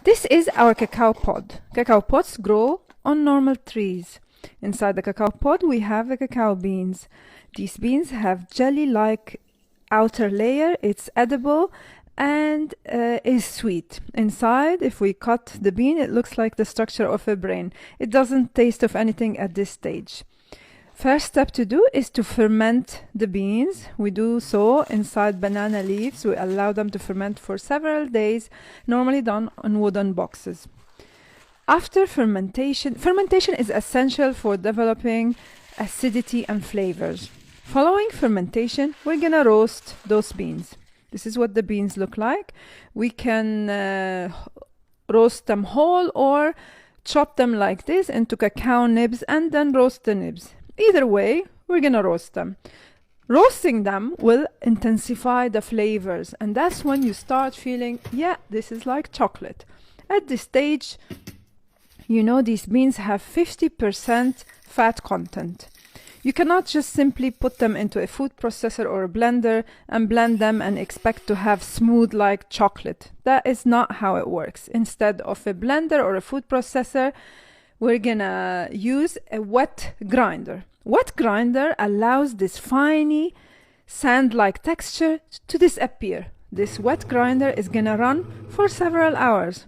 This is our cacao pod. Cacao pods grow on normal trees. Inside the cacao pod we have the cacao beans. These beans have jelly-like outer layer. It's edible and is sweet. Inside, if we cut the bean, it looks like the structure of a brain. It doesn't taste of anything at this stage. First step to do is to ferment the beans. We do so inside banana leaves. We allow them to ferment for several days, normally done on wooden boxes. After fermentation is essential for developing acidity and flavors. Following fermentation, we're gonna roast those beans. This is what the beans look like. We can roast them whole or chop them like this into cacao nibs and then roast the nibs. Either way, we're gonna roast them. Roasting them will intensify the flavors, and that's when you start feeling, yeah, this is like chocolate. At this stage, you know these beans have 50% fat content. You cannot just simply put them into a food processor or a blender and blend them and expect to have smooth like chocolate. That is not how it works. Instead of a blender or a food processor, we're gonna use a wet grinder. Wet grinder allows this finely sand-like texture to disappear. This wet grinder is gonna run for several hours.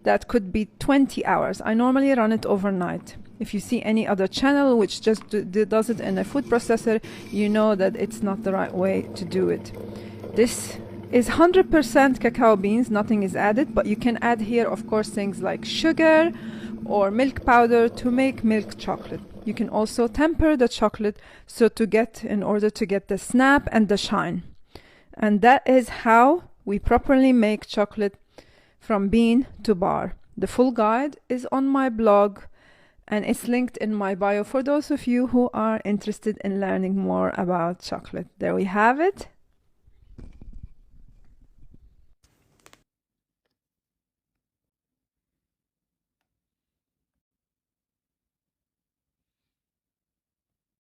That could be 20 hours. I normally run it overnight. If you see any other channel which just does it in a food processor, you know that it's not the right way to do it. This is 100% cacao beans, nothing is added, but you can add here, of course, things like sugar or milk powder to make milk chocolate. You can also temper the chocolate in order to get the snap and the shine. And that is how we properly make chocolate from bean to bar. The full guide is on my blog and it's linked in my bio for those of you who are interested in learning more about chocolate. There we have it.